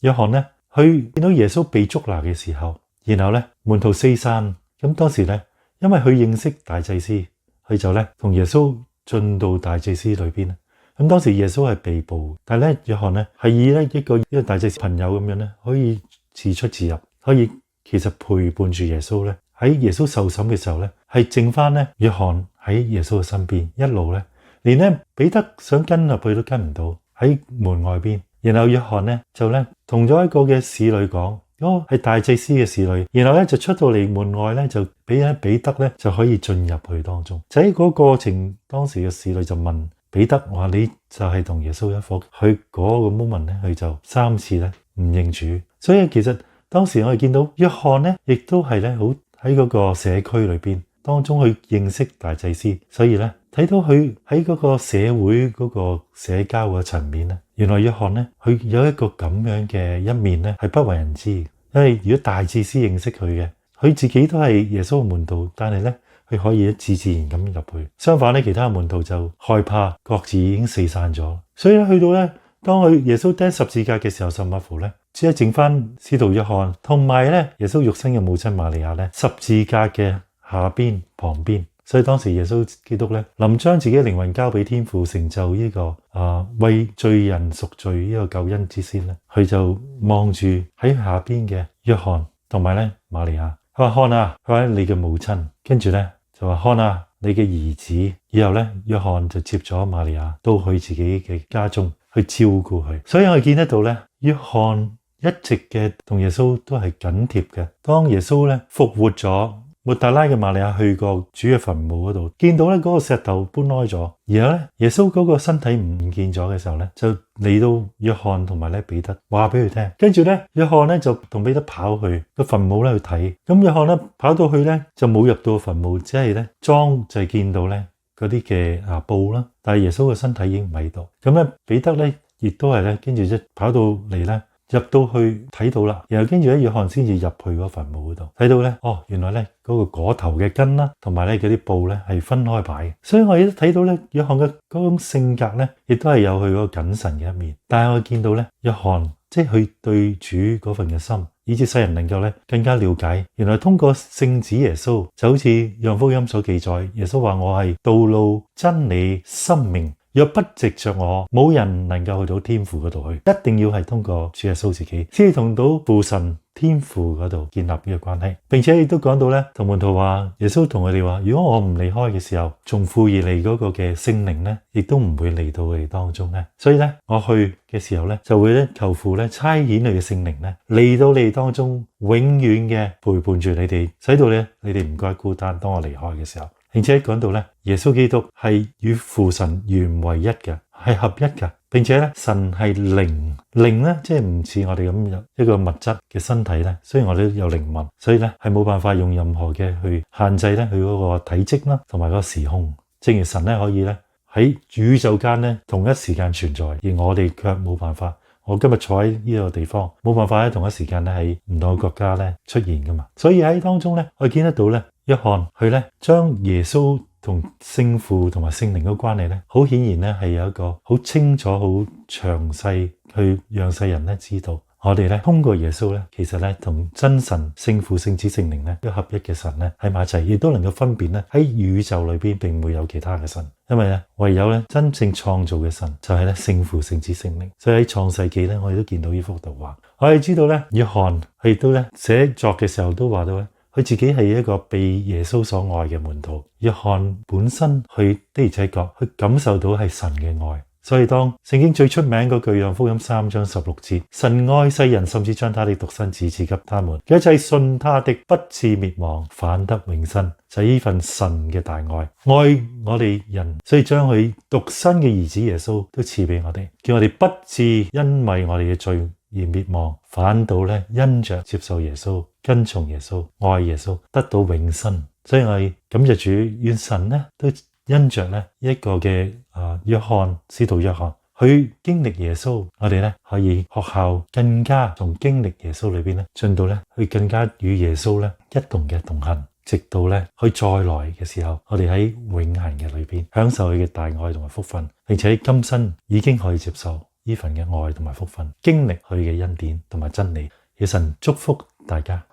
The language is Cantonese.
約翰呢，佢見到耶穌被捉拿嘅時候，然後呢，門徒四散。咁當時呢，因為佢認識大祭司，佢就呢，同耶穌進到大祭司裏邊。咁當時耶穌係被捕，但係咧約翰呢，係以呢一個大祭司朋友咁樣呢，可以自出自入，可以其實陪伴住耶穌呢。喺耶穌受審嘅時候呢，係剩翻呢約翰喺耶穌嘅身邊，一路呢，連呢彼得想跟入去都跟唔到，喺門外邊。然後約翰呢，就呢，同咗一個嘅侍女講，係大祭司嘅侍女，然後呢，就出到嚟門外呢，就俾彼得呢，就可以進入去當中。就喺嗰個過程，當時嘅侍女就問彼得話：你就係同耶穌一伙？佢嗰個 moment 呢，佢就3次呢唔認主。所以其實當時我哋見到約翰呢，亦都係呢，好喺嗰個社區裏邊當中去認識大祭司，所以呢，睇到佢喺嗰個社會嗰個社交嘅層面呢，原來約翰呢，佢有一個咁樣嘅一面呢，係不為人知。因為如果大祭司認識佢嘅，佢自己都係耶穌嘅門徒，但係呢，佢可以自然咁入去。相反呢，其他門徒就害怕，各自已經四散咗。所以呢，去到呢，當佢耶穌釘十字架嘅時候，甚至乎呢，只係剩翻使徒約翰同埋呢耶穌肉身嘅母親瑪利亞呢，十字架嘅下邊旁邊。所以當時耶穌基督呢，臨將自己嘅靈魂交俾天父，成就呢個為罪人贖罪呢個救恩之先呢，佢就望住喺下邊嘅約翰同埋呢瑪利亞，佢話看啊，佢話你嘅母親，跟住呢，就話看啊，你嘅兒子。以後呢，約翰就接咗瑪利亞到佢自己嘅家中去照顧佢。所以我哋見得到呢，約翰一直嘅同耶穌都係緊貼嘅。當耶穌呢復活咗，抹大拉嘅瑪利亞去過主嘅墳墓嗰度，見到咧嗰個石頭搬開咗，然後咧耶穌嗰個身體唔見咗嘅時候咧，就嚟到約翰同埋咧彼得話俾佢聽，跟住咧約翰咧就同彼得跑去個墳墓咧去睇，咁約翰咧跑到去咧就冇入到墳墓，只係咧裝就係見到咧嗰啲嘅布啦，但係耶穌嘅身體已經唔喺度，咁咧彼得咧亦都係咧跟住即跑到嚟咧。入到去睇到啦，然後跟住咧約翰先至入去嗰墳墓嗰度睇到咧，原來咧嗰個果頭嘅根啦，同埋咧嗰啲布咧係分開擺嘅，所以我亦都睇到咧約翰嘅嗰種性格咧，亦都係有佢嗰個謹慎嘅一面。但係我見到咧約翰即係佢對主嗰份嘅心，以致世人能夠咧更加了解，原來通過聖子耶穌，就好似約翰福音所記載，耶穌話我係道路、真理、生命。若不藉着我，冇人能夠去到天父嗰度去，一定要係通過主耶穌自己，先至同到父神天父嗰度建立呢個關係。並且亦都講到咧，同門徒話，耶穌同佢哋話，如果我唔離開嘅時候，從父而嚟嗰個嘅聖靈咧，亦都唔會嚟到佢哋當中咧。所以咧，我去嘅時候咧，就會咧求父咧差遣佢嘅聖靈咧嚟到你哋當中，永遠嘅陪伴住你哋，使到咧你哋唔該孤單。當我離開嘅時候。並且講到咧，耶穌基督係與父神原為一嘅，係合一嘅。並且咧，神係靈，靈咧即係唔似我哋咁有一個物質嘅身體咧。雖然我哋都有靈魂，所以咧係冇辦法用任何嘅去限制咧佢嗰個體積啦，同埋嗰個時空。正如神咧可以咧喺宇宙間咧同一時間存在，而我哋卻冇辦法。我今日坐喺呢個地方，冇辦法喺同一時間咧喺唔同嘅國家咧出現噶嘛。所以喺當中咧，我見得到咧。約翰佢咧將耶穌同聖父同埋聖靈嘅關係咧，好顯然咧係有一個好清楚、好詳細去讓世人咧知道，我哋咧通過耶穌咧，其實咧同真神聖父、聖子、聖靈咧一合一嘅神咧喺埋一齊，亦都能夠分辨咧喺宇宙裏邊並沒有其他嘅神，因為咧唯有咧真正創造嘅神就係咧聖父、聖子、聖靈。所以喺創世紀咧，我哋都見到呢幅圖畫，我哋知道咧約翰佢亦都咧寫作嘅時候都話到咧。佢自己係一個被耶穌所愛嘅門徒。約翰本身佢的而且確去感受到係神嘅愛，所以當聖經最出名嗰句約翰福音3章16節，神愛世人，甚至將他的獨生子賜給他們，一切信他的不至滅亡，反得永生。就係呢份神嘅大愛，愛我哋人，所以將佢獨生嘅兒子耶穌都賜俾我哋，叫我哋不至因為我哋嘅罪而滅亡，反倒咧因着接受耶穌、跟從耶穌、愛耶穌，得到永生。所以我哋感謝主，願神咧都因着咧一個嘅約翰，使徒約翰，去經歷耶穌，我哋咧可以學校更加從經歷耶穌裏邊咧進到咧去更加與耶穌咧一同嘅同行，直到咧佢再來嘅時候，我哋喺永恆嘅裏邊享受佢嘅大愛同埋福分，並且今生已經可以接受。呢份嘅愛同埋福分，經歷佢嘅恩典同埋真理。願神祝福大家。